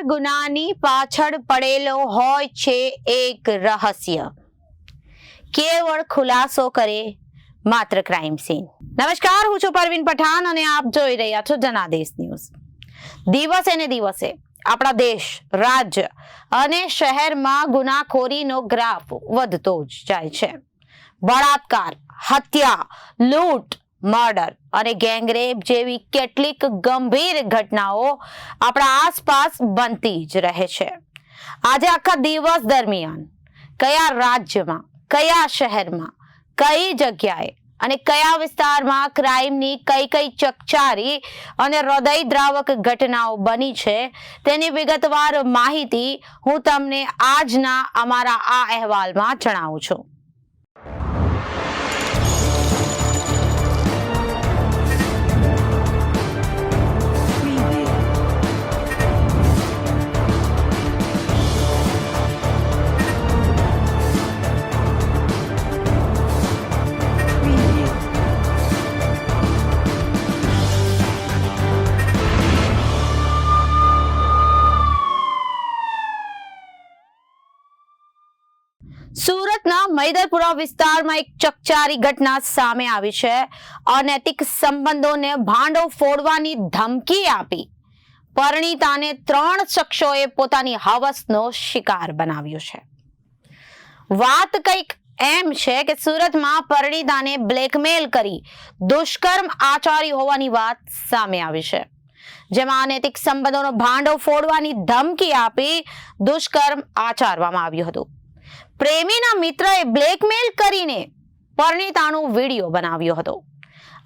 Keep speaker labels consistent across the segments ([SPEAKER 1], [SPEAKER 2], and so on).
[SPEAKER 1] ગુનાની પાછળ પડેલો હોય છે એક રહસ્ય, કેવળ ખુલાસો કરે માત્ર ક્રાઇમ સીન। નમસ્કાર, હું છું પરવીન પઠાણ અને આપ જોઈ રહ્યા છો જનાદેશ ન્યૂઝ। દિવસે ને દિવસે આપણા દેશ, રાજ્ય અને શહેરમાં ગુનાખોરીનો ગ્રાફ વધતો જ જાય છે। બળાત્કાર, હત્યા, લૂંટ, મર્ડર અને ગેંગરેપ જેવી કેટલીક ગંભીર ઘટનાઓ આપણા આસપાસ બનતી જ રહે છે। આજે આખા દિવસ દરમિયાન કયા રાજ્યમાં, કયા શહેરમાં, કઈ જગ્યાએ અને કયા વિસ્તારમાં ક્રાઇમની કઈ કઈ ચકચારી અને હૃદયદ્રાવક ઘટનાઓ બની છે તેની વિગતવાર માહિતી હું તમને આજના અમારા આ અહેવાલમાં જણાવું છું। સુરતના મૈદરપુરા વિસ્તારમાં એક ચકચારી ઘટના સામે આવી છે। અનૈતિક સંબંધોને ભાંડો ફોડવાની ધમકી આપી પરિણીતાને 3 શખ્સોએ પોતાની હવસનો શિકાર બનાવ્યો છે। વાત કંઈક એમ છે કે સુરતમાં પરિણીતાને બ્લેકમેલ કરી દુષ્કર્મ આચર્યું હોવાની વાત સામે આવી છે, જેમાં અનૈતિક સંબંધોનો ભાંડો ફોડવાની ધમકી આપી દુષ્કર્મ આચરવામાં આવ્યું હતું। પ્રેમીના મિત્રએ બ્લેકમેલ કરીને પરિણીતાનો વિડીયો બનાવ્યો હતો।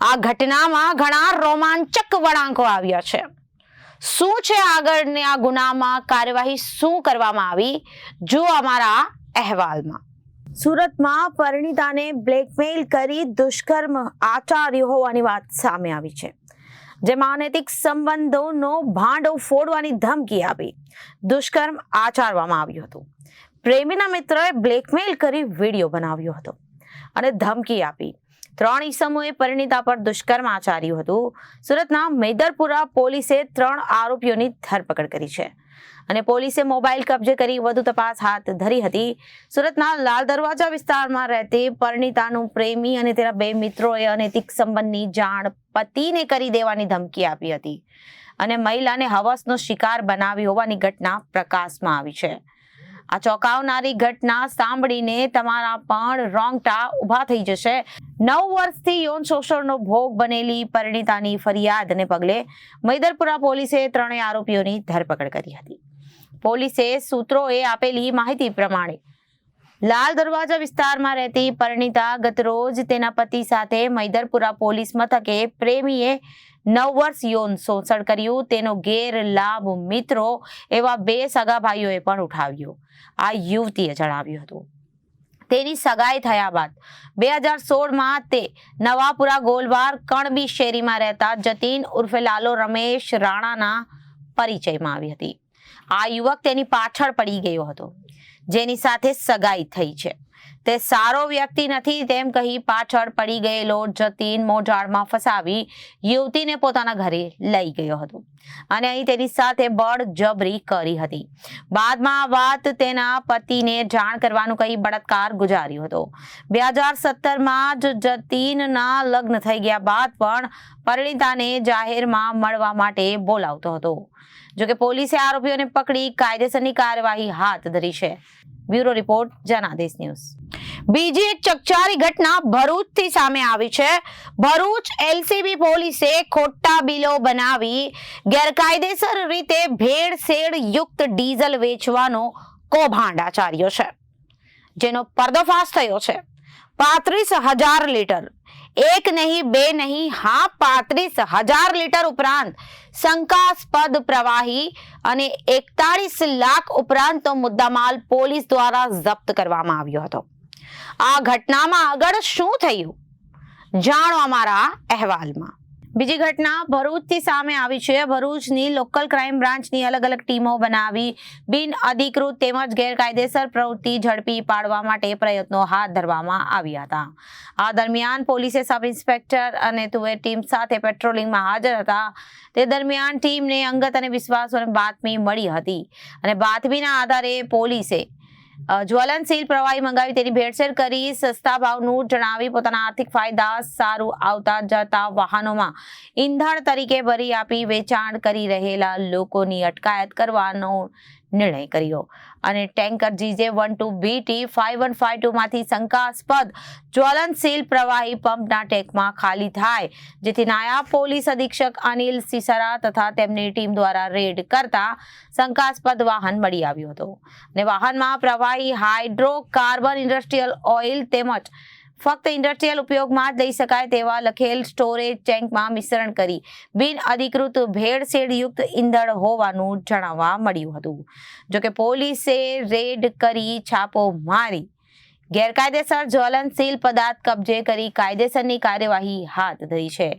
[SPEAKER 1] આ ઘટનામાં ઘણા રોમાંચક વળાંકો આવ્યા છે। શું છે આગળની આ ગુનામાં કાર્યવાહી શું કરવામાં આવી, જો અમારા અહેવાલમાં। સુરતમાં પરિણીતાને બ્લેકમેલ કરી દુષ્કર્મ આચર્યું હોવાની વાત સામે આવી છે, જેમાં અનૈતિક સંબંધોનો ભાંડો ફોડવાની ધમકી આપી દુષ્કર્મ આચરવામાં આવ્યું હતું। પ્રેમીના મિત્રએ બ્લેકમેલ કરી વિડીયો બનાવ્યો હતો અને ધમકી આપી 3 ઈસમોએ પરિણીતા પર દુષ્કર્મ આચર્યું હતું। સુરતના મૈદરપુરા પોલીસે 3 આરોપીઓની ધરપકડ કરી છે અને પોલીસે મોબાઈલ કબજે કરી વધુ તપાસ હાથ ધરી હતી। સુરતના લાલ દરવાજા વિસ્તારમાં રહેતી પરિણીતાનું પ્રેમી અને તેના 2 મિત્રોએ અનૈતિક સંબંધની જાણ પતિને કરી દેવાની ધમકી આપી હતી અને મહિલાને હવસનો શિકાર બનાવી હોવાની ઘટના પ્રકાશમાં આવી છે। આ ચોંકાવનારી ઘટના સાંભળીને તમારા પણ રોંગટા ઊભા થઈ જશે। 9 વર્ષથી યૌન શોષણનો ભોગ બનેલી પરિણીતાની ફરિયાદને પગલે મૈદરપુરા પોલીસે 3 આરોપીઓની ધરપકડ કરી હતી। પોલીસે સૂત્રોએ આપેલી માહિતી પ્રમાણે લાલ દરવાજા વિસ્તારમાં રહેતી પરિણીતા ગતરોજ તેના પતિ સાથે મૈદરપુરા પોલીસ મથકે પ્રેમીએ 9 વર્ષ યૌન શોષણ કર્યું તેનો ગેરલાભ મિત્રો એવા 2 સગા ભાઈઓએ પણ ઉઠાવ્યો, આ યુવતીએ જણાવ્યું હતું। તેની સગાઈ થયા બાદ 2016માં તે નવાપુરા ગોલબાર કણબી શેરીમાં રહેતા જતીન ઉર્ફે લાલો રમેશ રાણાના પરિચયમાં આવી હતી। આ યુવક તેની પાછળ પડી ગયો હતો, જેની સાથે સગાઈ થઈ છે। તે સારો વ્યક્તિ નથી તેમ કહી પાછળ પડી ગયેલો જતીન મોજાળમાં ફસાવી યુવતીને પોતાના ઘરે લઈ ગયો હતો અને અહીં તેની સાથે બળજબરી કરી હતી। બાદમાં આ વાત તેના પતિને જાણ કરવાનું કહી બળાત્કાર ગુજાર્યો હતો। 2017માં જ જતીનના લગ્ન થઈ ગયા બાદ પણ પરિણીતાને જાહેરમાં મળવા માટે બોલાવતો હતો। જોકે પોલીસે આરોપીઓને પકડી કાયદેસરની કાર્યવાહી હાથ ધરી છે। Bureau report, Janadesh news. બીજી એક ચકચારી ઘટના ભરૂચથી સામે આવી છે। ભરૂચ એલસીબી પોલીસે ખોટા બિલો બનાવી ગેરકાયદેસર રીતે ભેળસેળ યુક્ત ડીઝલ વેચવાનો કૌભાંડ આચર્યો છે, જેનો પર્દાફાશ થયો છે। 35,000 લીટર, એક નહીં બે નહીં, હા 35,000 લીટર ઉપરાંત શંકાસ્પદ પ્રવાહી અને 41 લાખ ઉપરાંતનો મુદ્દામાલ પોલીસ દ્વારા જપ્ત કરવામાં આવ્યો હતો। આ ઘટનામાં આગળ શું થયું, જાણો અમારા અહેવાલમાં। બીજી ઘટના ભરૂચથી સામે આવી છે. ભરૂચની લોકલ ક્રાઇમ બ્રાન્ચની અલગ અલગ ટીમો બનાવી બિન અધિકૃત તેમજ ગેરકાયદેસર પ્રવૃત્તિ ઝડપી પાડવા માટે પ્રયત્નો હાથ ધરવામાં આવ્યા હતા. આ દરમિયાન પોલીસે સબ ઇન્સ્પેક્ટર અને તુવેર ટીમ સાથે પેટ્રોલિંગમાં હાજર હતા. તે દરમિયાન ટીમને અંગત અને વિશ્વાસુ બાતમી મળી હતી અને બાતમીના આધારે પોલીસે જ્વલનશીલ પ્રવાહી મંગાવી તેની ભેળસેળ કરી સસ્તા ભાવનું જણાવી પોતાના આર્થિક ફાયદા સારું આવતા જતા વાહનોમાં ઈંધણ તરીકે ભરી આપી વેચાણ કરી રહેલા લોકોની અટકાયત કરવાનો નિર્ણય કર્યો અને ટેન્કર GJ12BT 5152 માંથી શંકાસ્પદ જ્વલનશીલ પ્રવાહી પંપના ટેન્કમાં ખાલી થાય, જેથી નાયબ પોલીસ અધિક્ષક અનિલ સિસરા તથા તેમની ટીમ દ્વારા રેડ કરતા શંકાસ્પદ વાહન મળી આવ્યું હતું અને વાહનમાં પ્રવાહી હાઇડ્રોકાર્બન ઇન્ડસ્ટ્રીયલ ઓઇલ તેમજ ફક્ત ઇન્ડસ્ટ્રીયલ ઉપયોગમાં જ લઈ શકાય તેવા લખેલ સ્ટોરેજ ટેન્કમાં મિશ્રણ કરી બિન અધિકૃત ભેળસેળયુક્ત ઈંધણ હોવાનું જાણવા મળ્યું હતું. જોકે પોલીસે રેડ કરી છાપો મારી ગેરકાયદેસર જ્વલનશીલ પદાર્થ કબજે કરી કાયદેસરની કાર્યવાહી હાથ ધરી છે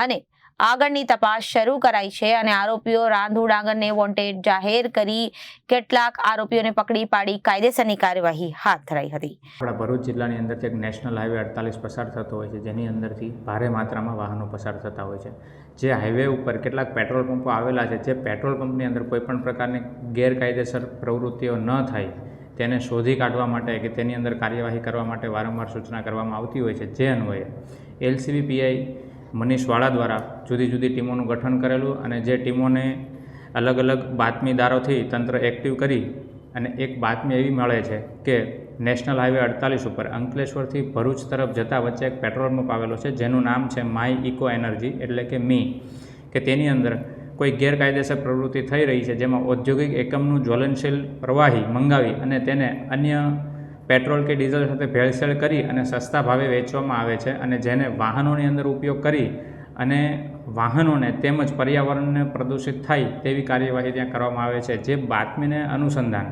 [SPEAKER 1] અને આગળની તપાસ શરૂ કરાઈ છે અને આરોપીઓ રાંધુ ડાંગરને વોન્ટેડ જાહેર કરી કેટલાક આરોપીઓને પકડી પાડી કાયદેસરની કાર્યવાહી હાથ ધરાઈ હતી.
[SPEAKER 2] આપણા ભરૂચ જિલ્લાની અંદરથી એક નેશનલ હાઈવે 48 પસાર થતો હોય છે, જેની અંદરથી ભારે માત્રામાં વાહનો પસાર થતા હોય છે. જે હાઈવે ઉપર કેટલાક પેટ્રોલ પંપો આવેલા છે, જે પેટ્રોલ પંપની અંદર કોઈપણ પ્રકારની ગેરકાયદેસર પ્રવૃત્તિઓ ન થાય તેને શોધી કાઢવા માટે કે તેની અંદર કાર્યવાહી કરવા માટે વારંવાર સૂચના કરવામાં આવતી હોય છે. જે અન્વયે LCB PI મનીષ વાળા દ્વારા જુદી જુદી ટીમોનું ગઠન કરેલું અને જે ટીમોને અલગ અલગ બાતમીદારોથી તંત્ર એક્ટિવ કરી અને એક બાતમી એવી મળે છે કે નેશનલ હાઈવે 48 ઉપર અંકલેશ્વરથી ભરૂચ તરફ જતા વચ્ચે એક પેટ્રોલ પંપ આવેલો છે, જેનું નામ છે માય ઇકો એનર્જી એટલે કે મી, કે તેની અંદર કોઈ ગેરકાયદેસર પ્રવૃત્તિ થઈ રહી છે, જેમાં ઔદ્યોગિક એકમનું જ્વલનશીલ પ્રવાહી મંગાવી અને તેને અન્ય પેટ્રોલ કે ડીઝલ સાથે ભેળસેળ કરી અને સસ્તા ભાવે વેચવામાં આવે છે અને જેને વાહનોની અંદર ઉપયોગ કરી અને વાહનોને તેમજ પર્યાવરણને પ્રદૂષિત થાય તેવી કાર્યવાહી ત્યાં કરવામાં આવે છે. જે બાતમીને અનુસંધાન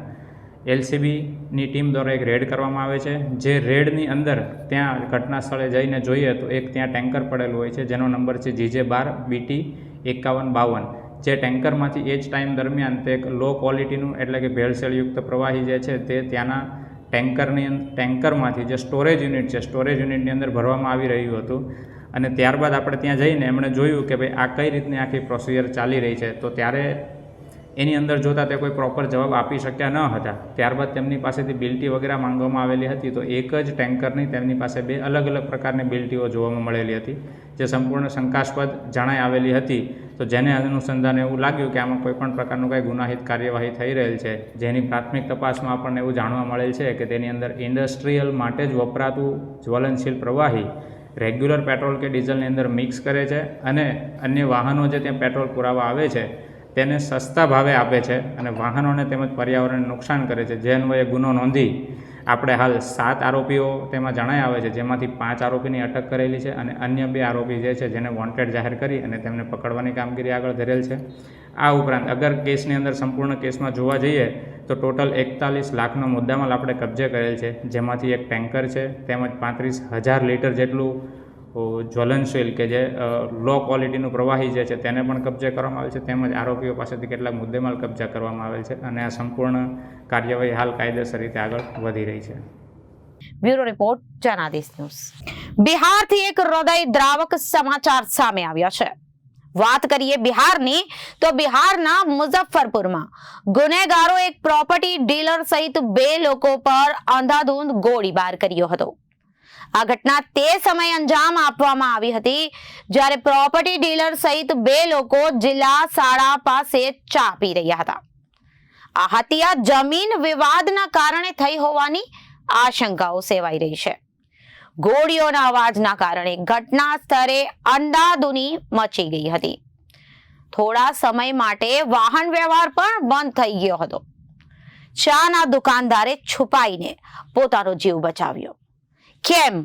[SPEAKER 2] LCBની ટીમ દ્વારા એક રેડ કરવામાં આવે છે. જે રેડની અંદર ત્યાં ઘટના સ્થળે જઈને જોઈએ તો એક ત્યાં ટેન્કર પડેલું હોય છે, જેનો નંબર છે GJ12BT 5152. જે ટેન્કરમાંથી એ જ ટાઈમ દરમિયાન તે એક લો ક્વોલિટીનું એટલે કે ભેળસેળયુક્ત પ્રવાહી જે છે તે ત્યાંના ટેન્કરમાંથી જે સ્ટોરેજ યુનિટ છે, સ્ટોરેજ યુનિટની અંદર ભરવામાં આવી રહ્યું હતું અને ત્યારબાદ આપણે ત્યાં જઈને એમણે જોયું કે ભાઈ આ કઈ રીતની આખી પ્રોસિજર ચાલી રહી છે. તો ત્યારે એની અંદર જોતાં તે કોઈ પ્રોપર જવાબ આપી શક્યા ન હતા. ત્યારબાદ તેમની પાસેથી બિલ્ટી વગેરે માંગવામાં આવેલી હતી, તો એક જ ટેન્કરની તેમની પાસે બે અલગ અલગ પ્રકારની બિલ્ટીઓ જોવામાં મળેલી હતી, જે સંપૂર્ણ શંકાસ્પદ જણાઈ આવેલી હતી. તો જેને અનુસંધાને એવું લાગ્યું કે આમાં કોઈપણ પ્રકારનું કંઈ ગુનાહિત કાર્યવાહી થઈ રહેલ છે, જેની પ્રાથમિક તપાસમાં આપણને એવું જાણવા મળેલ છે કે તેની અંદર ઇન્ડસ્ટ્રીયલ માટે જ વપરાતું જ્વલનશીલ પ્રવાહી રેગ્યુલર પેટ્રોલ કે ડીઝલની અંદર મિક્સ કરે છે અને અન્ય વાહનો જે ત્યાં પેટ્રોલ પુરાવા આવે છે તેને સસ્તા ભાવે આપે છે અને વાહનોને તેમજ પર્યાવરણને નુકસાન કરે છે. જે અન્વયે ગુનો નોંધી આપણે હાલ 7 આરોપીઓ તેમાં જણાઈ આવે છે, જેમાંથી 5 આરોપીની અટક કરેલી છે અને અન્ય 2 આરોપી જે છે જેને વોન્ટેડ જાહેર કરી અને તેમને પકડવાની કામગીરી આગળ ધરેલ છે. આ ઉપરાંત અગર કેસની અંદર સંપૂર્ણ કેસમાં જોવા જઈએ તો ટોટલ 41 લાખનો મુદ્દામાલ આપણે કબજે કરેલ છે, જેમાંથી એક ટેન્કર છે તેમજ 35,000 લીટર જેટલું જ્વલનશીલ કે જે લો ક્વોલિટીનું પ્રવાહી જે છે તેને પણ કબજે કરવામાં આવેલ છે, તેમજ આરોપીઓ પાસેથી કેટલાક મુદ્દેમાલ કબજા કરવામાં આવેલ છે અને આ સંપૂર્ણ કાર્યવાહી હાલ કાયદેસર રીતે આગળ વધી રહી છે.
[SPEAKER 1] Bureau report Janadesh news. બિહારથી એક હૃદયદ્રાવક સમાચાર સામે આવ્યા છે. વાત કરીએ બિહારની તો બિહારના મુઝફ્ફરપુરમાં ગુનેગારો એક પ્રોપર્ટી ડીલર સહિત 2 લોકો પર અંધાધૂંધ ગોળીબાર કર્યો હતો. આ ઘટના તે સમયે અંજામ આપવામાં આવી હતી જ્યારે પ્રોપર્ટી ડીલર સહિત 2 લોકો જિલ્લા શાળા પાસે ચા પી રહ્યા હતા. આ હત્યા જમીન વિવાદના કારણે થઈ હોવાની આશંકાઓ સેવાઈ રહી છે. ગોળીઓના અવાજના કારણે ઘટના સ્થળે અંધાધૂની મચી ગઈ હતી. થોડા સમય માટે વાહન વ્યવહાર પણ બંધ થઈ ગયો હતો. ચાના દુકાનદારે છુપાઈને પોતાનો જીવ બચાવ્યો. કેમ,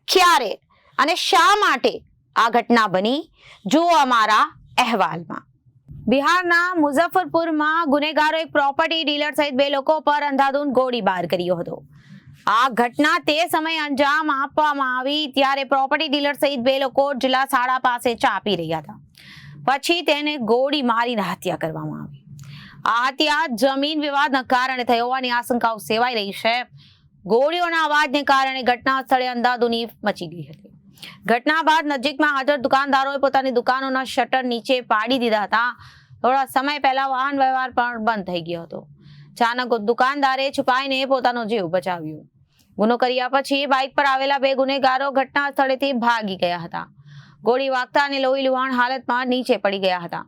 [SPEAKER 1] ક્યારે અને શા માટે આ ઘટના બની, જુઓ અમારા અહેવાલમાં. બિહારના મુઝફ્ફરપુરમાં ગુનેગારો એક પ્રોપર્ટી ડીલર સહિત 2 લોકો પર અંધાધૂંધ ગોળીબાર કર્યો હતો. આ ઘટના તે સમયે અંજામ આપવામાં આવી ત્યારે પ્રોપર્ટી ડીલર સહિત 2 લોકો જિલ્લા શાળા પાસે ચા પી રહ્યા હતા. પછી તેને ગોળી મારીને હત્યા કરવામાં આવી. આ હત્યા જમીન વિવાદના કારણે થઈ હોવાની આશંકાઓ સેવાઈ રહી છે. ગોળીઓના અવાજને કારણે ઘટના સ્થળે અંધાધૂની મચી ગઈ હતી. ઘટના બાદ નજીકમાં હાજર દુકાનદારોએ પોતાની દુકાનોના શટર નીચે પાડી દીધા હતા. થોડા સમય પહેલા વાહન વ્યવહાર પણ બંધ થઈ ગયો હતો. અચાનક દુકાનદારે છુપાઈને પોતાનો જીવ બચાવ્યો. ગુનો કર્યા પછી બાઇક પર આવેલા 2 ગુનેગારો ઘટના સ્થળેથી ભાગી ગયા હતા. ગોળી વાગતા અને લોહી લુહાણ હાલતમાં નીચે પડી ગયા હતા.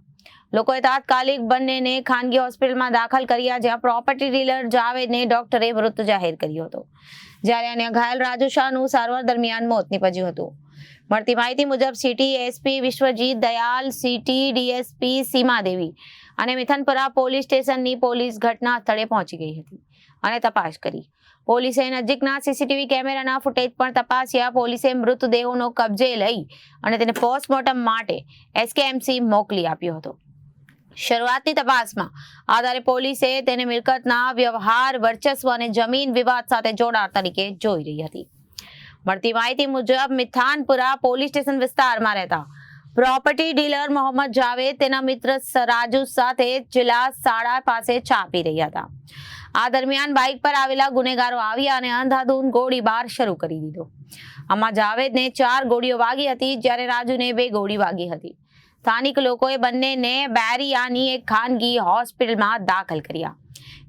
[SPEAKER 1] લોકોએ તાત્કાલિક બંનેને ખાનગી હોસ્પિટલમાં દાખલ કર્યા, જ્યાં પ્રોપર્ટી ડીલર જાવેદને ડોક્ટરે મૃત જાહેર કર્યો હતો, જ્યારે અન્ય ઘાયલ રાજુ શાહનું સારવાર દરમિયાન મોત નીપજ્યું હતું. મળતી માહિતી મુજબ city SP Vishwajit Dayal, city DSP Seema Devi અને મિથનપુરા પોલીસ સ્ટેશનની પોલીસ ઘટના સ્થળે પહોંચી ગઈ હતી અને તપાસ કરી. પોલીસે નજીકના સીસીટીવી કેમેરાના ફૂટેજ પણ તપાસ્યા. પોલીસે મૃતદેહોનો કબજે લઈ અને તેને પોસ્ટમોર્ટમ માટે એસકેએમસી મોકલી આપ્યો હતો. શરૂઆતની તપાસમાં આધારે પોલીસે તેને મિલકતના વ્યવહાર, વર્ચસ્વ અને જમીન વિવાદ સાથે જોડાણ તરીકે જોઈ રહી હતી. મળતી માહિતી મુજબ મિથાનપુરા પોલીસ સ્ટેશન વિસ્તારમાં રહેતા પ્રોપર્ટી ડીલર મોહમ્મદ જાવેદ તેના મિત્ર રાજુ સાથે જિલ્લા શાળા પાસે ચા પી રહ્યા હતા. આ દરમિયાન બાઇક પર આવેલા ગુનેગારો આવ્યા અને અંધાધૂંધ ગોળીબાર શરૂ કરી દીધો. આમાં જાવેદને 4 ગોળીઓ વાગી હતી, જ્યારે રાજુને 2 ગોળી વાગી હતી. સ્થાનિક લોકોએ બંનેને બેરિયાની એક ખાનગી હોસ્પિટલમાં દાખલ કર્યા,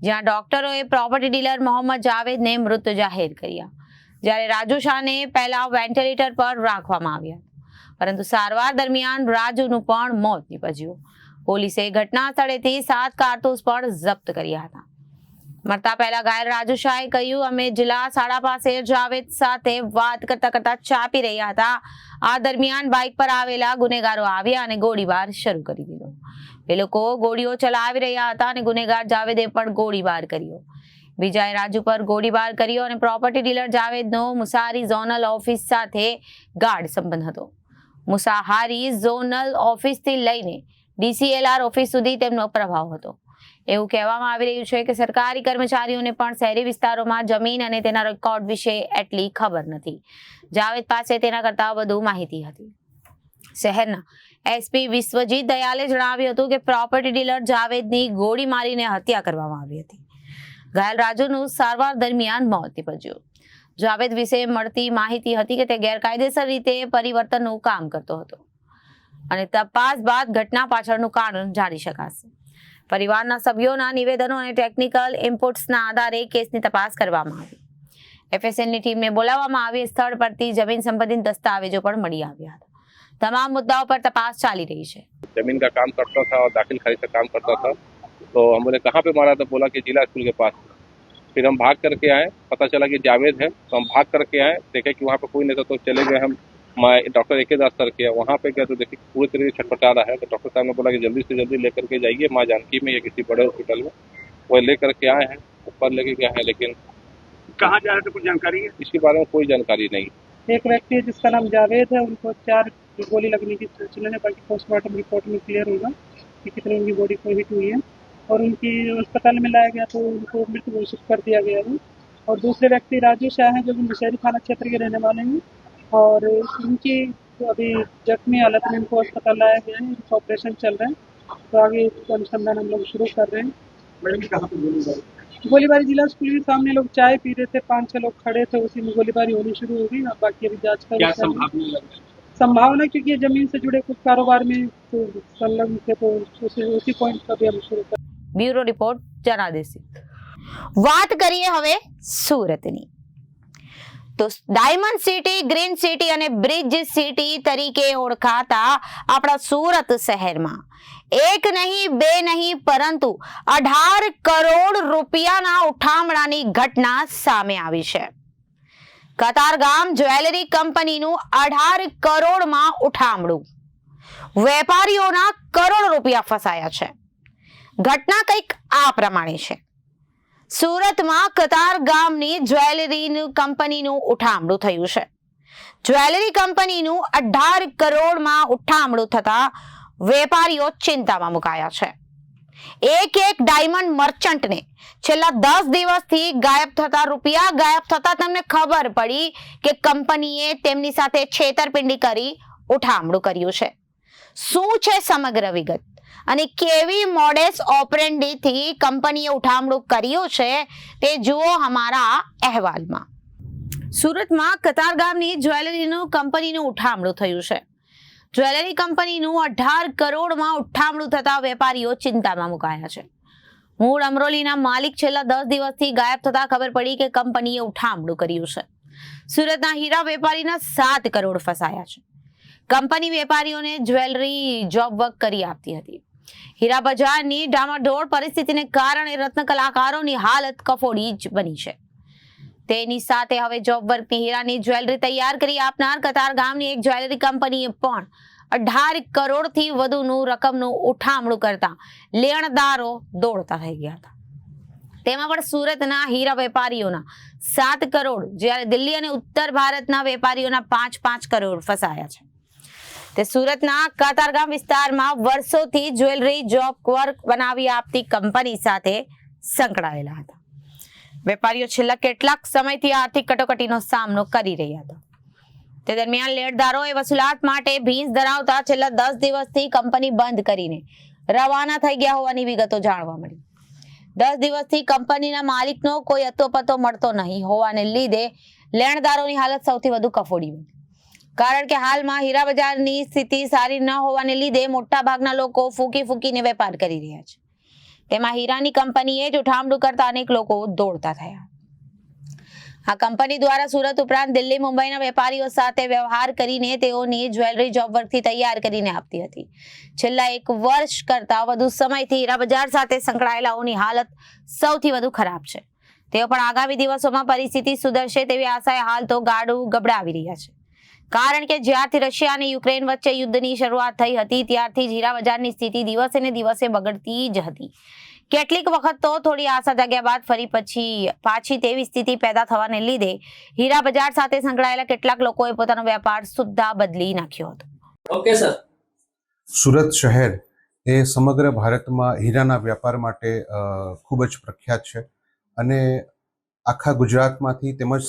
[SPEAKER 1] જ્યાં ડોક્ટરોએ પ્રોપર્ટી ડીલર મોહમ્મદ જાવેદને મૃત જાહેર કર્યા, જ્યારે રાજુ શાહને પહેલા વેન્ટિલેટર પર રાખવામાં આવ્યા, પરંતુ સારવાર દરમિયાન રાજુનું પણ મોત નીપજ્યું. પોલીસે ઘટના સ્થળેથી 7 કારતૂસ પણ જપ્ત કર્યા હતા. મરતા પહેલા ઘાયલ રાજુ શાહે કહ્યું, અમે જિલ્લા શાળા પાસે જાવેદ સાથે વાત કરતા ચા પી રહ્યા હતા. આ દરમિયાન બાઇક પર આવેલા ગુનેગારો આવ્યા અને ગોળીબાર શરૂ કરી દીધો. એ લોકો ગોળીઓ ચલાવી રહ્યા હતા અને ગુનેગાર જાવેદે પણ ગોળીબાર કર્યો. બીજાએ રાજુ પર ગોળીબાર કર્યો અને પ્રોપર્ટી ડીલર જાવેદનો મુસાહારી ઝોનલ ઓફિસ સાથે ગાઢ સંબંધ હતો. મુસાહારી ઝોનલ ઓફિસથી લઈને DCLR ઓફિસ સુધી તેમનો પ્રભાવ હતો. એવું કહેવામાં આવી રહ્યું છે કે સરકારી કર્મચારીઓને પણ શહેરી વિસ્તારોમાં જમીન અને તેના રેકોર્ડ વિશે એટલી ખબર નથી. જાવેદ પાસે તેના કરતાં વધુ માહિતી હતી. શહેરના એસપી વિશ્વજીત દયાલે જણાવ્યું હતું કે પ્રોપર્ટી ડીલર જાવેદની ગોળી મારીને હત્યા કરવામાં આવી હતી. ઘાયલ રાજુનું સારવાર દરમિયાન મોત નીપજ્યું. જાવેદ વિશે મળતી માહિતી હતી કે તે ગેરકાયદેસર રીતે પરિવર્તનનું કામ કરતો હતો અને તપાસ બાદ ઘટના પાછળનું કારણ જાણી શકાશે. પરિવારના સભ્યોના નિવેદનો અને ટેકનિકલ ઇનપુટ્સના આધારે કેસની તપાસ કરવામાં આવી. FSLની ટીમને બોલાવવામાં આવી. સ્થળ પરથી જમીન સંબંધિત દસ્તાવેજો પણ મળી આવ્યા હતા. તમામ મુદ્દાઓ પર तपास ચાલી રહી છે.
[SPEAKER 3] जमीन का काम करता था और दाखिल खारिज का काम करता था, तो हम बोले कहाँ पे मारा, तो बोला कि जिला स्कूल के पास. फिर हम भाग करके आए, पता चला कि जावेद है, तो हम भाग करके आए, देखे कि वहाँ पे कोई नहीं था, तो चले गए हम डॉक्टर AK दास सर के. वहाँ पे गए तो देखिए पूरी तरीके से छटपटा रहा है. तो डॉक्टर साहब ने बोला कि जल्दी से जल्दी लेकर के जाइए माँ जानकी में या किसी बड़े हॉस्पिटल में. वह लेकर के आए हैं, ऊपर लेके गए हैं, लेकिन
[SPEAKER 4] कहाँ जा रहे थे, कुछ जानकारी है?
[SPEAKER 3] इसके बारे में कोई जानकारी नहीं.
[SPEAKER 4] एक व्यक्ति है जिसका नाम जावेद है, उनको 4 गोली लगने की सूचना है, बाकी पोस्टमार्टम रिपोर्ट में क्लियर होगा कि कितनी उनकी बॉडी को हिट हुई है. और उनकी अस्पताल में लाया गया तो उनको मृत घोषित कर दिया गया है. और दूसरे व्यक्ति राजू शाह हैं, जो कि मुशहरी थाना क्षेत्र के रहने वाले हैं, और उनकी अभी जख्मी हालत में इनको अस्पताल लाया गया है. इनका ऑपरेशन चल रहा है, तो आगे अनुसंधान हम लोग शुरू कर रहे हैं.
[SPEAKER 3] मैडम कहाँ पे
[SPEAKER 4] गोलीबारी जिला स्कूल के सामने लोग चाय पी रहे थे, 5-6 लोग खड़े थे, उसी में गोलीबारी होनी शुरू हो गई. अब बाकी अभी जांच का संभावना, क्योंकि ये जमीन से जुड़े कुछ कारोबार में तो संलग्न थे, तो उसी पॉइंट पर भी हम शुरू कर.
[SPEAKER 1] બ્યુરો રિપોર્ટ જનાદેશી. વાત કરીએ હવે સુરતની. તો ડાયમંડ સિટી, ગ્રીન સિટી અને બ્રિજ સિટી તરીકે ઓળખાતા આપણા સુરત શહેરમાં એક નહીં, 2 નહીં, પરંતુ 18 કરોડ રૂપિયાના ઉઠામણાની ઘટના સામે આવી છે. કતારગામ જ્વેલરી કંપનીનું 18 કરોડમાં ઉઠામણું. વેપારીઓના કરોડ રૂપિયા ફસાયા છે. ઘટના કંઈક આ પ્રમાણે છે. સુરતમાં કતારગામની જ્વેલરી કંપનીનું ઉઠામણું થયું છે. જ્વેલરી કંપનીનું 18 કરોડમાં ઉઠામણું થતા વેપારીઓ ચિંતામાં મુકાયા છે. એક ડાયમંડ મર્ચન્ટને છેલ્લા 10 દિવસથી ગાયબ થતા તમને ખબર પડી કે કંપનીએ તેમની સાથે છેતરપિંડી કરી ઉઠામણું કર્યું છે. શું છે સમગ્ર વિગત અને કેવી મોડેસ ઓપરેન્ડીથી કંપનીએ ઉઠામણું કર્યું છે તે જુઓ અમારા અહેવાલમાં. સુરતમાં કતારગામની જ્વેલરીનું કંપનીનું ઉઠામણું થયું છે. જ્વેલરી કંપનીનું 18 કરોડમાં ઉઠામણું થતા વેપારીઓ ચિંતામાં મુકાયા છે. મૂળ અમરોલીના માલિક છેલ્લા 10 દિવસથી ગાયબ થતા ખબર પડી કે કંપનીએ ઉઠામણું કર્યું છે. સુરતના હીરા વેપારીના 7 કરોડ ફસાયા છે. કંપની વેપારીઓને જ્વેલરી જોબ વર્ક કરી આપતી હતી. હીરા બજારની ડામાડોળ પરિસ્થિતિને કારણે રત્ન કલાકારોની હાલત કફોડી જ બની છે. તેની સાથે હવે જોબ વર્કની હીરાની જ્વેલરી તૈયાર કરી આપનાર કતારગામની એક જ્વેલરી કંપનીએ પણ 18 કરોડથી વધુનું રકમનું ઉઠામણું કરતા લેણદારો દોડતા થઈ ગયા હતા. તેમાં પણ સુરતના હીરા વેપારીઓના 7 કરોડ જ્યારે દિલ્હી અને ઉત્તર ભારતના વેપારીઓના 5-5 કરોડ ફસાયા છે. તે સુરતના કતારગામ વિસ્તારમાં વર્ષોથી જ્વેલરી જોબ વર્ક બનાવી આપતી કંપની સાથે સંકળાયેલા હતા. વેપારીઓ છેલ્લા કેટલાક સમયથી આર્થિક કટોકટીનો સામનો કરી રહ્યા હતા. તે દરમિયાન લેણદારોએ વસૂલાત માટે ભીંસ ધરાવતા છેલ્લા 10 દિવસથી કંપની બંધ કરીને રવાના થઈ ગયા હોવાની વિગતો જાણવા મળી. 10 દિવસથી કંપનીના માલિકનો કોઈ અતોપતો મળતો નહીં હોવાને લીધે લેણદારોની હાલત સૌથી વધુ કફોડી બની. કારણ કે હાલમાં હીરા બજારની સ્થિતિ સારી ન હોવાને લીધે મોટા ભાગના લોકો ફૂંકીને વેપાર કરી રહ્યા છે. તેમાં હીરાની કંપનીએ જ ઉઠામણું કરતા અનેક લોકો દોડતા થયા. આ કંપની દ્વારા સુરત ઉપરાંત દિલ્હી, મુંબઈના વેપારીઓ સાથે વ્યવહાર કરીને તેઓની જ્વેલરી જોબ વર્કથી તૈયાર કરીને આપતી હતી. છેલ્લા 1 વર્ષ કરતા વધુ સમયથી હીરા બજાર સાથે સંકળાયેલાઓની હાલત સૌથી વધુ ખરાબ છે. તેઓ પણ આગામી દિવસોમાં પરિસ્થિતિ સુધરશે તેવી આશાએ હાલ તો ગાડું ગબડાવી રહ્યા છે. કારણ કે જ્યારથી રશિયા અને યુક્રેન વચ્ચે યુદ્ધની શરૂઆત થઈ હતી ત્યારથી જ હીરા બજારની સ્થિતિ દિવસે ને દિવસે બગડતી જ હતી. કેટલીક વખત તો થોડી આશા જાગ્યા બાદ ફરી પાછી તેવી સ્થિતિ પેદા થવાને લીધે હીરા બજાર સાથે સંકળાયેલા કેટલાક લોકોએ પોતાનો વેપાર સુદ્ધા બદલી નાખ્યો હતો.
[SPEAKER 5] Okay sir.
[SPEAKER 6] સુરત શહેર એ સમગ્ર ભારતમાં હીરાના વેપાર માટે ખૂબ જ પ્રખ્યાત છે અને આખા ગુજરાતમાંથી તેમજ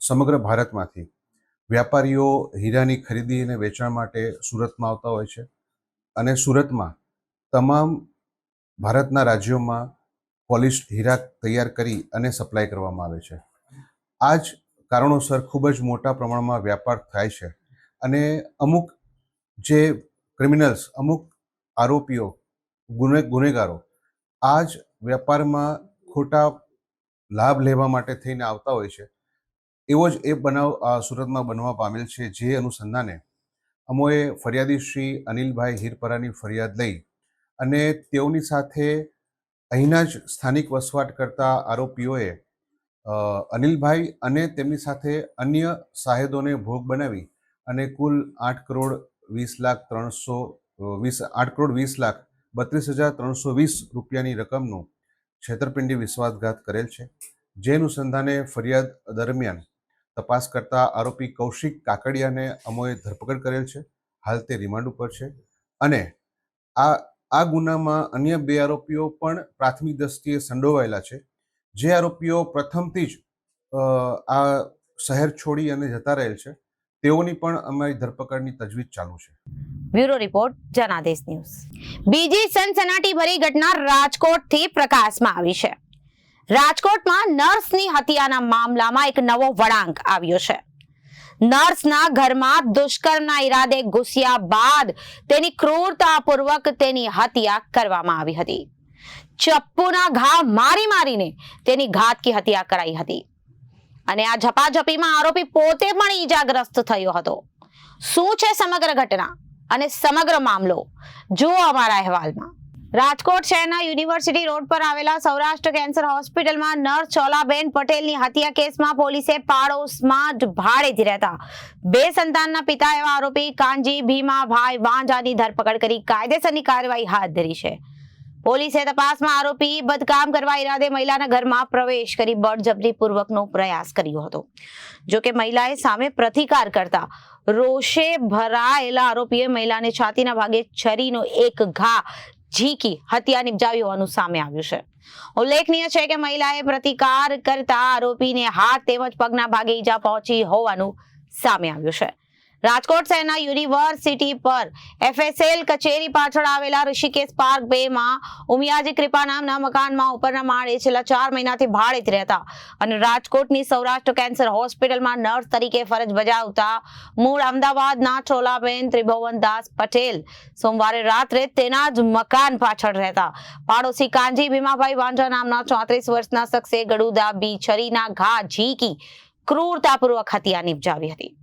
[SPEAKER 6] સમગ્ર ભારતમાંથી વેપારીઓ હીરાની ખરીદી અને વેચાણ માટે સુરતમાં આવતા હોય છે અને સુરતમાં તમામ ભારતના રાજ્યોમાં પોલિશ્ડ હીરા તૈયાર કરી અને સપ્લાય કરવામાં આવે છે. આ જ કારણોસર ખૂબ જ મોટા પ્રમાણમાં વ્યાપાર થાય છે અને અમુક જે ક્રિમિનલ્સ, અમુક આરોપીઓ, ગુનેગારો આ જ વેપારમાં ખોટા લાભ લેવા માટે થઈને આવતા હોય છે. એવો જ એ બનાવ સુરતમાં બનવા પામેલ છે. જે અનુસંધાને અમોએ ફરિયાદી શ્રી અનિલભાઈ હીરપરાની ફરિયાદ લઈ અને તેઓની સાથે અહીંના જ સ્થાનિક વસવાટ કરતા આરોપીઓએ અનિલભાઈ અને તેમની સાથે અન્ય સાહેદોને ભોગ બનાવી અને કુલ 8,20,32,320 રૂપિયાની રકમનું છેતરપિંડી વિશ્વાસઘાત કરેલ છે. જે અનુસંધાને ફરિયાદ દરમિયાન તપાસ કરતા આરોપી કૌશિક કાકડિયાને અમોએ ધરપકડ કરેલ છે. હાલ તે રિમાન્ડ ઉપર છે અને આ ગુનામાં અન્ય 2 આરોપીઓ પણ પ્રાથમિક દ્રષ્ટિએ સંડોવાયેલા છે. જે આરોપીઓ પ્રથમથી જ આ શહેર છોડી અને જતા રહેલ છે તેઓની પણ અમારી ધરપકડની તજવીજ ચાલુ છે.
[SPEAKER 1] Bureau report, Janadesh news. બીજી સનસનાટીભરી ઘટના રાજકોટથી પ્રકાશમાં આવી છે. રાજકોટમાં નર્સની હત્યાના મામલામાં એક નવો વળાંક આવ્યો છે. નર્સના ઘરમાં દુષ્કર્મના ઈરાદે ઘૂસ્યા બાદ તેની ક્રૂરતાપૂર્વક તેની હત્યા કરવામાં આવી હતી. ચપ્પુના ઘા મારીને તેની ઘાતકી હત્યા કરાઈ હતી અને આ ઝપાઝપીમાં આરોપી પોતે પણ ઈજાગ્રસ્ત થયો હતો. શું છે સમગ્ર ઘટના અને સમગ્ર મામલો જુઓ અમારા અહેવાલમાં. રાજકોટ શહેરના યુનિવર્સિટી રોડ પર આવેલા સૌરાષ્ટ્ર કેન્સર હોસ્પિટલમાં નર્સ ચોલાબેન પટેલની હત્યા કેસમાં પોલીસે પાડોશમાં જ ભાડેથી રહેતા 2 સંતાનના પિતા એવા આરોપી કાનજી ભીમાભાઈ વાંજાની ધરપકડ કરી કાયદેસરની કાર્યવાહી હાથ ધરી છે. પોલીસે તપાસમાં આરોપી બદકામ કરવા ઈરાદે મહિલાના ઘરમાં પ્રવેશ કરી બળજબરીપૂર્વકનો પ્રયાસ કર્યો હતો. જોકે મહિલાએ સામે પ્રતિકાર કરતા રોષે ભરાયેલા આરોપીએ મહિલાને છાતીના ભાગે છરીનો એક ઘા ઝીકી હત્યા નિપજાવી હોવાનું સામે આવ્યું છે. ઉલ્લેખનીય છે કે મહિલાએ પ્રતિકાર કરતા આરોપીને હાથ તેમજ પગના ભાગે ઈજા પહોંચી હોવાનું સામે આવ્યું છે. રાજકોટ શહેરના યુનિવર્સિટી પર FSL કચેરી પાછળ આવેલા ઋષિકેશ પાર્ક 2 માં ઉમિયાજી કૃપા નામના મકાનમાં ઉપરના માળે છેલ્લા 4 મહિનાથી ભાડેથી રહેતા અને રાજકોટની સૌરાષ્ટ્ર કેન્સર હોસ્પિટલમાં નર્સ તરીકે ફરજ બજાવતા મૂળ અમદાવાદના ચોલાબેન ત્રિભુવનદાસ પટેલ સોમવારે રાત્રે તેના જ મકાન પાછળ રહેતા પાડોશી કાંજી ભીમાભાઈ વાંઝા નામના 34 વર્ષના શખ્સે ગળુદા બી છરીના ઘા ઝીકી ક્રૂરતાપૂર્વક હત્યા નિપજાવી હતી.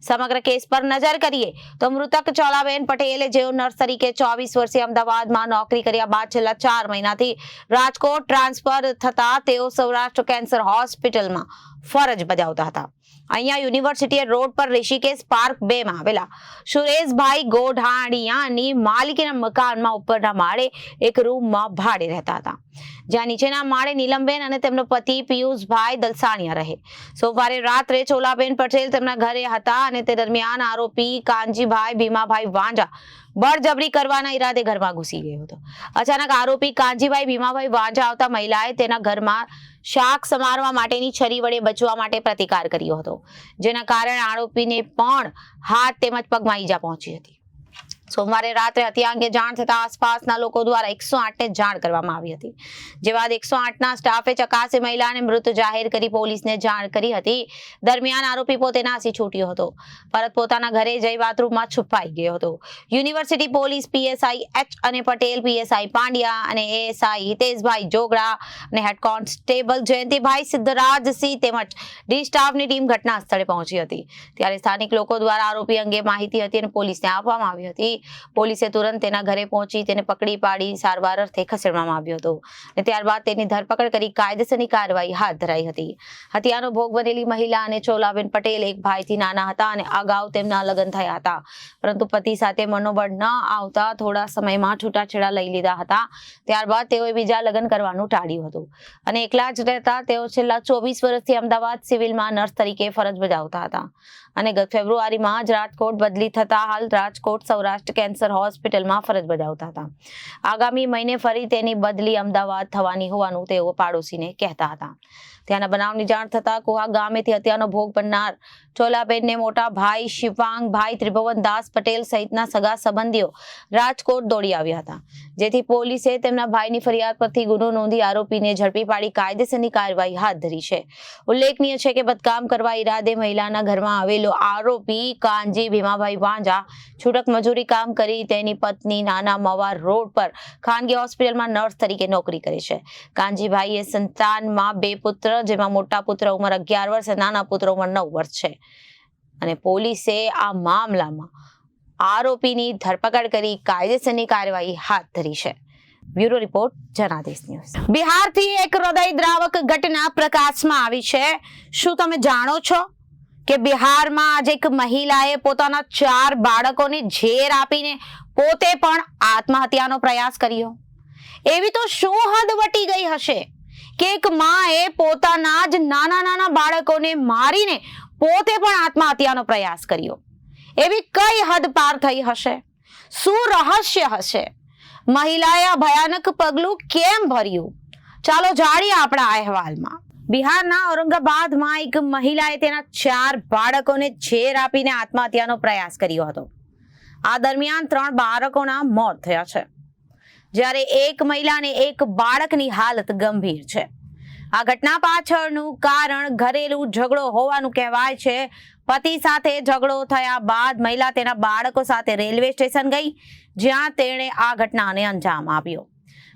[SPEAKER 1] સમગ્ર કેસ પર નજર કરીએ તો મૃતક ચોલાબેન પટેલે જેઓ નર્સ તરીકે 24 વર્ષે અમદાવાદમાં નોકરી કર્યા બાદ છેલ્લા 4 મહિનાથી રાજકોટ ટ્રાન્સફર થતા તેઓ સૌરાષ્ટ્ર કેન્સર હોસ્પિટલમાં ફરજ બજાવતા હતા. અહીંયા યુનિવર્સિટી રોડ પર ઋષિકેશ પાર્ક 2 માં આવેલા સુરેશભાઈ ગોઢાણીયાની માલિકીના મકાનમાં ઉપરના માળે એક રૂમમાં ભાડે રહેતા હતા, જ્યાં નીચેના માળે નીલમબેન અને તેમનો પતિ પિયુષભાઈ દલસાણિયા રહે. સોમવારે રાત્રે ચોલાબેન પટેલ તેમના ઘરે હતા અને તે દરમિયાન આરોપી કાંજીભાઈ ભીમાભાઈ વાંઝા બળજબરી કરવાના ઈરાદે ઘરમાં ઘૂસી ગયો હતો. અચાનક આરોપી કાંજીભાઈ ભીમાભાઈ વાંઝા આવતા મહિલાએ તેના ઘરમાં શાક સમારવા માટેની છરી વડે બચવા માટે પ્રતિકાર કર્યો હતો, જેના કારણે આરોપીને પણ હાથ તેમજ પગમાં ઈજા પહોંચી હતી. સોમવારે રાત્રે હત્યા અંગે જાણ થતા આસપાસના લોકો દ્વારા 108ને જાણ કરવામાં આવી હતી. જે બાદ 108ના સ્ટાફે ચકાસી મહિલાને મૃત જાહેર કરી પોલીસને જાણ કરી હતી. દરમિયાન આરોપી પોતે નાસી છૂટ્યો હતો, પરત પોતાના ઘરે જઈ બાથરૂમમાં છુપાઈ ગયો હતો. યુનિવર્સિટી પોલીસ PSI H અને પટેલ, PSI પાંડ્યા અને ASI હિતેશભાઈ જોગડા અને હેડ કોન્સ્ટેબલ જયંતિભાઈ સિદ્ધરાજસિંહ તેમજ ડી સ્ટાફની ટીમ ઘટના સ્થળે પહોંચી હતી. ત્યારે સ્થાનિક લોકો દ્વારા આરોપી અંગે માહિતી હતી અને પોલીસને આપવામાં આવી હતી. પોલીસે તુરંત તેના ઘરે પહોંચી તેને પકડી પાડી સારવાર અર્થે ખસેડવામાં આવ્યો હતો અને ત્યારબાદ તેની ધરપકડ કરી કાયદેસરની કાર્યવાહી હાથ ધરાઈ હતી. હત્યાનો ભોગ બનેલી મહિલા અને ચોલાબેન પટેલ એક ભાઈથી નાના હતા અને અગાઉ તેમના લગ્ન થયા હતા, પરંતુ પતિ સાથે મનોબળ ન આવતા થોડા સમયમાં છૂટાછેડા લઈ લીધા હતા. ત્યારબાદ તેઓએ બીજા લગ્ન કરવાનું ટાળ્યું હતું અને એકલા જ રહેતા તેઓ છેલ્લા 24 વર્ષથી અમદાવાદ સિવિલમાં નર્સ તરીકે ફરજ બજાવતા હતા અને ગત ફેબ્રુઆરીમાં જ રાજકોટ બદલી થતા હાલ રાજકોટ સૌરાષ્ટ્ર કેન્સર હોસ્પિટલમાં ફરજ બજાવતા હતા. આગામી મહિને ફરી તેની બદલી અમદાવાદ થવાની હોવાનું તેઓ પાડોશીને કહેતા હતા. ત્યાંના બનાવની જાણ થતા કુહા ગામેથી હત્યાનો ભોગ બનનાર ચોલાબેનને મોટા ભાઈ શિવાંગભાઈ ત્રિભુવનદાસ પટેલ સહિતના સગા સંબંધીઓ રાજકોટ દોડી આવ્યા હતા, જેથી પોલીસે તેમના ભાઈની ફરિયાદ પરથી ગુનો નોંધી આરોપીને ઝડપી પાડી કાયદેસરની કાર્યવાહી હાથ ધરી છે. ઉલ્લેખનીય છે કે બદકામ કરવા ઈરાદે મહિલાના ઘરમાં આવેલો આરોપી કાંજી ભીમાભાઈ વાંઝા છૂટક મજૂરી કામ કરી તેની પત્ની નાના મવા રોડ પર ખાનગી હોસ્પિટલમાં નર્સ તરીકે નોકરી કરે છે. કાંજીભાઈએ સંતાનમાં 2 પુત્ર, જેમાં મોટા પુત્ર ઉંમર 11 વર્ષ અને નાના પુત્ર ઉંમર 9 વર્ષ છે અને પોલીસે આ મામલામાં આરોપીની ધરપકડ કરી કાયદેસરની કાર્યવાહી હાથ ધરી છે. Bureau report, Janadesh news. બિહારથી એક હૃદયદ્રાવક ઘટના પ્રકાશમાં આવી છે. શું તમે જાણો છો કે બિહારમાં આજે એક મહિલાએ પોતાના 4 બાળકોને ઝેર આપીને પોતે પણ આત્મહત્યાનો પ્રયાસ કર્યો? એવી તો શું હદ વટી ગઈ હશે કે એક માએ પોતાના જ નાના બાળકોને મારીને પોતે પણ આત્મહત્યાનો પ્રયાસ કર્યો? એવી કઈ હદ પાર થઈ હશે? શું રહસ્ય હશે? મહિલાએ આ ભયાનક પગલું કેમ ભર્યું? ચાલો જાણીએ આપણા અહેવાલમાં. બિહારના ઔરંગાબાદમાં એક મહિલાએ તેના 4 બાળકોને ઝેર આપીને આત્મહત્યાનો પ્રયાસ કર્યો હતો. આ દરમિયાન 3 બાળકોના મોત થયા છે, જ્યારે એક મહિલા અને એક બાળકની હાલત ગંભીર છે. આ ઘટના પાછળનું કારણ ઘરેલું ઝઘડો હોવાનું કહેવાય છે. પતિ સાથે ઝઘડો થયા બાદ મહિલા તેના બાળકો સાથે રેલવે સ્ટેશન ગઈ, જ્યાં તેણે આ ઘટનાને અંજામ આપ્યો.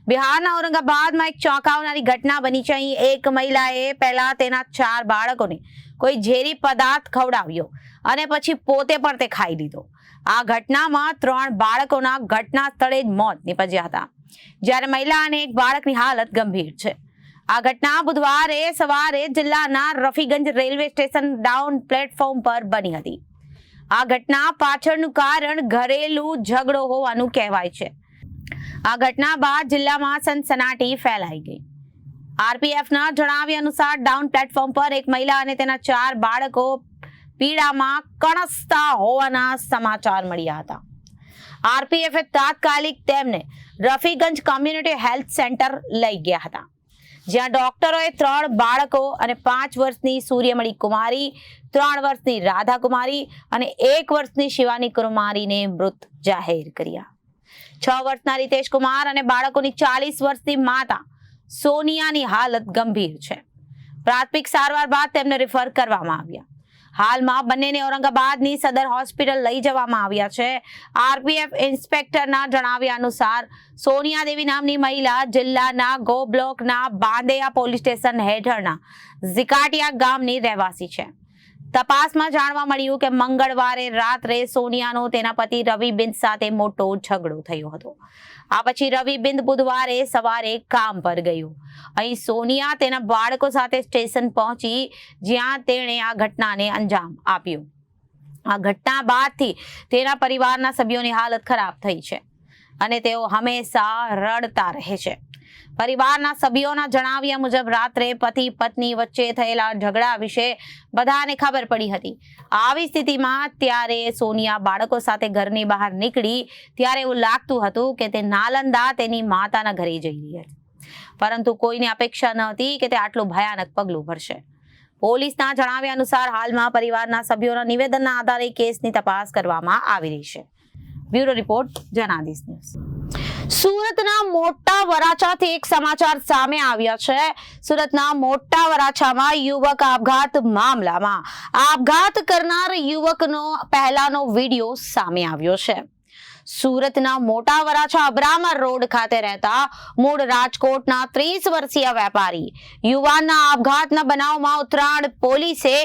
[SPEAKER 1] બિહારના ઔરંગાબાદમાં એક ચોંકાવનારી ઘટના બની છે. અહીં એક મહિલાએ પહેલા તેના 4 બાળકોને કોઈ ઝેરી પદાર્થ ખવડાવ્યો અને પછી પોતે પણ તે ખાઈ લીધો. આ ઘટનામાં 3 બાળકોના ઘટના સ્થળે જ મોત નીપજ્યા હતા, જ્યારે મહિલા અને એક બાળકની હાલત ગંભીર છે. આ ઘટના બુધવારે સવારે જિલ્લાના રફીગંજ રેલવે સ્ટેશન ડાઉન પ્લેટફોર્મ પર બની હતી. આ ઘટના પાછળનું કારણ ઘરેલું ઝઘડો હોવાનું કહેવાય છે. આ ઘટના બાદ જિલ્લામાં સનસનાટી ફેલાઈ ગઈ. RPFના જણાવ્યા અનુસાર ડાઉન પ્લેટફોર્મ પર એક મહિલા અને તેના 4 બાળકો પીડામાં કણસતા હોવાના સમાચાર મળ્યા હતા. આરપીએફે તાત્કાલિક તેમને રફીગંજ કોમ્યુનિટી હેલ્થ સેન્ટર લઈ ગયા હતા, જ્યાં ડોક્ટરોએ 3 બાળકો અને 5 વર્ષની સૂર્યમણી કુમારી, 3 વર્ષની રાધા કુમારી અને 1 વર્ષની શિવાની કુમારીને મૃત જાહેર કર્યા. 6 વર્ષના રીતેશ કુમાર અને બાળકોની 40 વર્ષની માતા સોનિયાની હાલત ગંભીર છે. પ્રાથમિક સારવાર બાદ તેમને રિફર કરવામાં આવ્યા. હાલમાં બંનેને ઔરંગાબાદની સદર હોસ્પિટલ લઈ જવામાં આવ્યા છે. આરપીએફ ઇન્સ્પેક્ટરના જણાવ્યા અનુસાર સોનિયા દેવી નામની મહિલા જિલ્લાના ગો બ્લોકના બાંદેયા પોલીસ સ્ટેશન હેઠળના ઝિકાટિયા ગામની રહેવાસી છે. તપાસમાં જાણવા મળ્યું કે મંગળવારે રાત્રે સોનિયાનો તેના પતિ રવિબિંદ સાથે મોટો ઝઘડો થયો હતો. આ પછી રવિબિંદ બુધવારે સવારે કામ પર ગયું. અહીં સોનિયા તેના બાળકો સાથે સ્ટેશન પહોંચી, જ્યાં તેણે આ ઘટનાને અંજામ આપ્યું. આ ઘટના બાદથી તેના પરિવારના સભ્યોની હાલત ખરાબ થઈ છે અને તેઓ હંમેશા રડતા રહે છે. પરિવારના સભ્યોના જણાવ્યા મુજબ રાત્રે પતિ પત્ની વચ્ચે થયેલા ઝઘડા વિશે બધાને ખબર પડી હતી. આવી સ્થિતિમાં ત્યારે સોનિયા બાળકો સાથે ઘરની બહાર નીકળી ત્યારે એવું લાગતું હતું કે તે નાલંદા તેની માતાના ઘરે જઈ રહી હતી, પરંતુ કોઈને અપેક્ષા નહોતી કે તે આટલું ભયાનક પગલું ભરશે. પોલીસના જણાવ્યા અનુસાર હાલમાં પરિવારના સભ્યોના નિવેદનના આધારે કેસની તપાસ કરવામાં આવી રહી છે. Bureau report, Janadesh news. સુરતના મોટા વરાછાથી એક સમાચાર સામે આવ્યા છે. સુરતના મોટા વરાછામાં યુવક આપઘાત મામલામાં આપઘાત કરનાર યુવકનો પહેલાનો વિડીયો સામે આવ્યો છે. સુરતના મોટા વરાછા અબ્રામર રોડ ખાતે રહેતા મૂળ રાજકોટના 30 વર્ષીય વેપારી યુવાનના આપઘાતના બનાવમાં ઉત્તરાયણ પોલીસે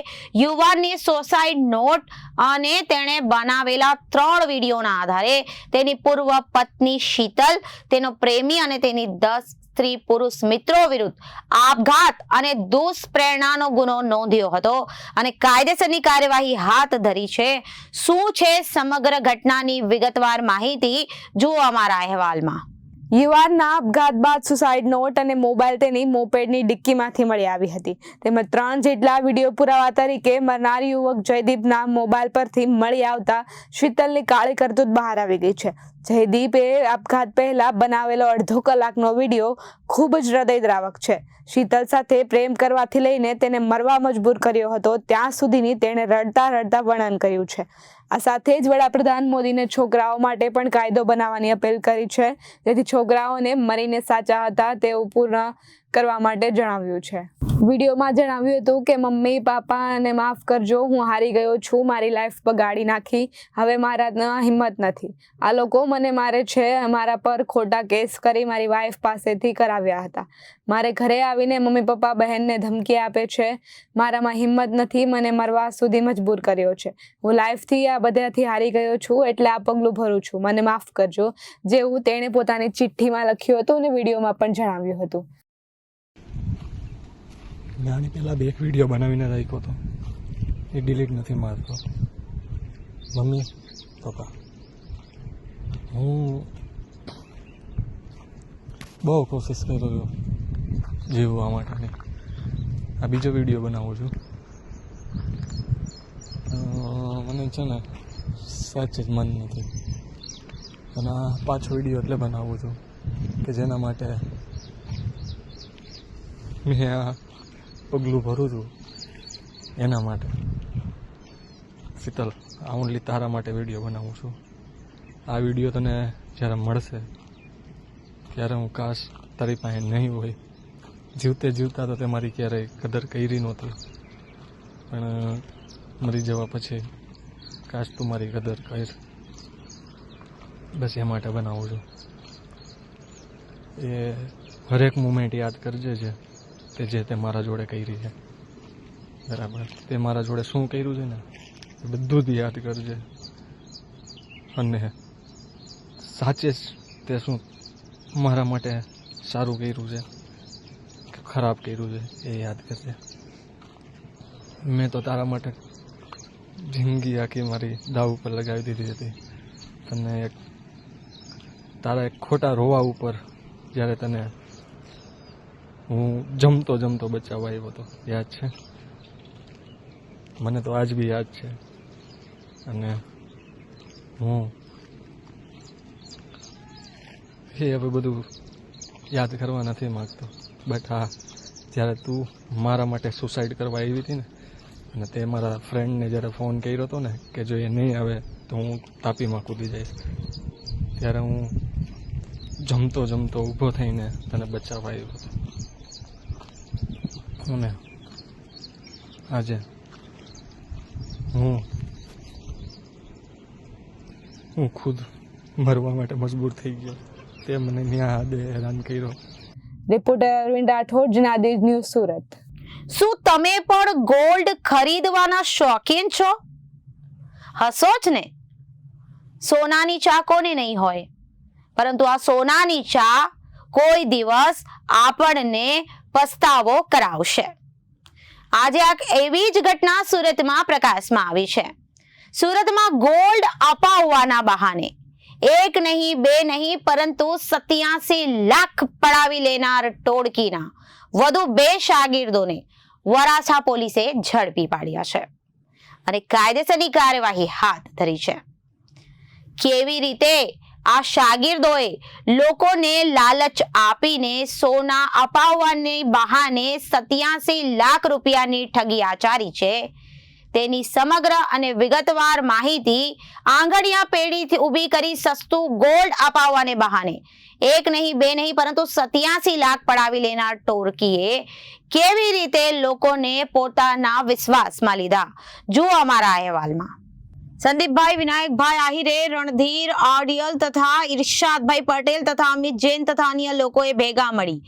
[SPEAKER 1] યુવાનની સુસાઇડ નોટ અને તેણે બનાવેલા 3 વિડીયોના આધારે તેની પૂર્વ પત્ની શીતલ, તેનો પ્રેમી અને તેની 10 સ્ત્રી પુરુષ મિત્રો વિરુદ્ધ આપઘાત અને દુષ્પ્રેરણાનો ગુનો નોંધ્યો હતો અને કાયદેસરની કાર્યવાહી હાથ ધરી છે. શું છે સમગ્ર ઘટનાની વિગતવાર માહિતી, જુઓ અમારા અહેવાલમાં.
[SPEAKER 5] યુવાનના આપઘાત બાદ સુસાઇડ નોટ અને મોબાઈલ તેની મોપેડની ડિક્કીમાંથી મળી આવી હતી. તેમજ 3 જેટલા વિડીયો પુરાવા તરીકે મરનાર યુવક જયદીપના મોબાઈલ પરથી મળી આવતા શીતલની કાળી કરતૂત બહાર આવી ગઈ છે. જયદીપે આપઘાત પહેલા બનાવેલો 1.5 કલાકનો વિડીયો ખૂબ જ હૃદયદ્રાવક છે. શીતલ સાથે પ્રેમ કરવાથી લઈને તેને મરવા મજબૂર કર્યો હતો ત્યાં સુધીની તેણે રડતા રડતા વર્ણન કર્યું છે. આ સાથે જ વડાપ્રધાન મોદીને છોકરાઓ માટે પણ કાયદો બનાવવાની અપીલ કરી છે, જેથી છોકરાઓને મરીને સાચા હતા તેવું પૂર્ણ કરવા માટે જણાવ્યું છે. વિડીયોમાં જણાવ્યું હતું કે મમ્મી પાપાને માફ કરજો, હું હારી ગયો છું, મારી લાઈફ બગાડી નાખી, હવે મારા હિંમત નથી. આ લોકો મને મારે છે, મારા પર ખોટા કેસ કરી મારી વાઈફ પાસેથી કરાવ્યા હતા. મારે ઘરે આવીને મમ્મી પપ્પા બહેનને ધમકી આપે છે. મારામાં હિંમત નથી, મને મરવા સુધી મજબૂર કર્યો છે. હું લાઈફથી આ બધાથી હારી ગયો છું, એટલે આ પગલું ભરું છું, મને માફ કરજો, જેવું તેણે પોતાની ચિઠ્ઠીમાં લખ્યું હતું અને વિડીયોમાં પણ જણાવ્યું હતું.
[SPEAKER 7] મેં આની પહેલાં 2 વિડીયો બનાવીને રાખ્યો હતો, એ ડિલીટ નથી મારતો. મમ્મી પપ્પા, હું બહુ કોશિશ કરી રહ્યો જીવવા માટેની. આ બીજો વિડીયો બનાવું છું. મને છે ને સાચે જ મન નથી, અને આ પાછો વિડીયો એટલે બનાવું છું કે જેના માટે મેં આ પગલું ભરું છું, એના માટે. શીતલ, આ ઓનલી તારા માટે વિડીયો બનાવું છું. આ વિડીયો તને જ્યારે મળશે ત્યારે હું કાશ તારી પાસે નહીં હોય. જીવતે જીવતા તો તે મારી ક્યારેય કદર કરી નહોતી, પણ મરી જવા પછી કાશ તું મારી કદર કર. બસ એ માટે બનાવું છું. એ હરેક મુમેન્ટ યાદ કરજે છે તે જે તે મારા જોડે કરી છે, બરાબર? તે મારા જોડે શું કર્યું છે ને એ બધું જ યાદ કરજે, અને સાચે જ તે શું મારા માટે સારું કર્યું છે કે ખરાબ કર્યું છે એ યાદ કરજે. મેં તો તારા માટે જિંદગી આખી મારી દાવ ઉપર લગાવી દીધી હતી, અને તારા એક ખોટા રોવા ઉપર જ્યારે તને હું જમતો જમતો બચાવવા આવ્યો હતો, યાદ છે? મને તો આજ બી યાદ છે. અને હું એ હવે બધું યાદ કરવા નથી માગતો. બટ હા, જ્યારે તું મારા માટે સુસાઇડ કરવા આવી હતી ને, અને તે મારા ફ્રેન્ડને જ્યારે ફોન કર્યો હતો ને કે જો એ નહીં આવે તો હું તાપીમાં કૂદી જઈશ, ત્યારે હું જમતો ઊભો થઈને તને બચાવવા આવ્યો હતો. અને આજે હું ખુદ મરવા માટે મજબૂર થઈ ગયો. તે મને ન્યા હદે હેરાન કર્યો.
[SPEAKER 5] Reporter Arvind Rathod, Janadesh news, Surat.
[SPEAKER 1] શું તમે પણ ગોલ્ડ ખરીદવાના શોખીન છો? હસો જ ને. સોનાની ચા કોને નહીં હોય, પરંતુ આ સોનાની ચા કોઈ દિવસ આપણને પસ્તાવો કરાવશે. આજે આ એવી જ ઘટના સુરતમાં પ્રકાશમાં આવી છે. સુરતમાં ગોલ્ડ અપાવવાના બહાને એક નહીં બે નહીં પરંતુ 87 લાખ પડાવી લેનાર ટોળકીના વધુ 2 શાગીર્દોને વરાછા પોલીસે ઝડપી પાડ્યા છે અને કાયદેસરની કાર્યવાહી હાથ ધરી છે. કેવી રીતે આ શાગીર્દોએ લોકોને લાલચ આપીને સોના અપાવવાને બહાને 87 લાખ રૂપિયાની ઠગી આચરી છે તેની સમગ્ર અને વિગતવાર માહિતી આંગડિયા પેઢીથી ઊભી કરી સસ્તું ગોલ્ડ અપાવવાને બહાને એક નહીં બે નહીં પરંતુ 87 લાખ પડાવી લેનાર ટોળકીએ કેવી રીતે લોકોને પોતાના વિશ્વાસમાં લીધા, જુઓ અમારા અહેવાલમાં. સંદીપભાઈ વિનાયકભાઈ આહિરે, રણધીર આડિયલ તથા ઇરશાદભાઈ પટેલ તથા અમિત જૈન તથા અન્ય લોકોએ ભેગા મળી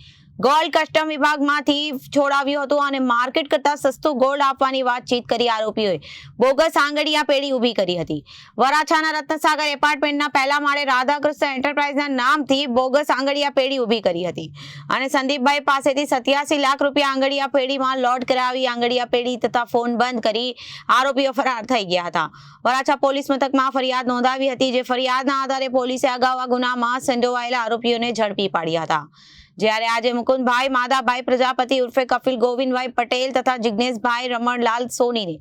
[SPEAKER 1] ગોલ્ડ કસ્ટમ વિભાગમાંથી છોડાવ્યું હતું અને માર્કેટ કરતા સસ્તું ગોલ્ડ આપવાની વાતચીત કરી આરોપીઓએ બોગસ આંગડિયા પેઢી ઊભી કરી હતી. વરાછાના રત્નસાગર એપાર્ટમેન્ટના પહેલા માળે રાધાકૃષ્ણ એન્ટરપ્રાઇઝના નામથી બોગસ આંગડિયા પેઢી ઊભી કરી હતી અને સંદીપભાઈ પાસેથી 87 લાખ રૂપિયા આંગડિયા પેઢીમાં લોડ કરાવી આંગડિયા પેઢી તથા ફોન બંધ કરી આરોપીઓ ફરાર થઈ ગયા હતા. વરાછા પોલીસ મથકમાં ફરિયાદ નોંધાવી હતી, જે ફરિયાદના આધારે પોલીસે અગાઉ આ ગુનામાં સંડોવાયેલા આરોપીઓને ઝડપી પાડ્યા હતા. જ્યારે આજે મુકુંદભાઈ માધાભાઈ પ્રજાપતિ ઉર્ફે કપિલ ગોવિંદભાઈ પટેલ તથા જિગ્નેશભાઈ રમણલાલ સોનીને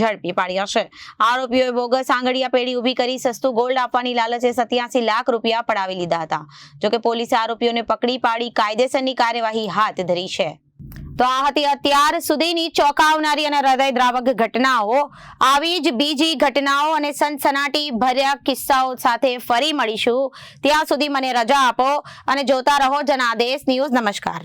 [SPEAKER 1] ઝડપી પાડ્યા છે. આરોપીઓએ બોગસ આંગડિયા પેઢી ઊભી કરી સસ્તું ગોલ્ડ આપવાની લાલચે 87 લાખ રૂપિયા પડાવી લીધા હતા. જોકે પોલીસે આરોપીઓને પકડી પાડી કાયદેસરની કાર્યવાહી હાથ ધરી છે. તો આ હતી અત્યાર સુધીની ચોંકાવનારી અને હૃદયદ્રાવક ઘટનાઓ. આવી જ બીજી ઘટનાઓ અને સનસનાટી ભર્યા કિસ્સાઓ સાથે ફરી મળીશું. ત્યાં સુધી મને રજા આપો અને જોતા રહો જનાદેશ ન્યૂઝ. નમસ્કાર.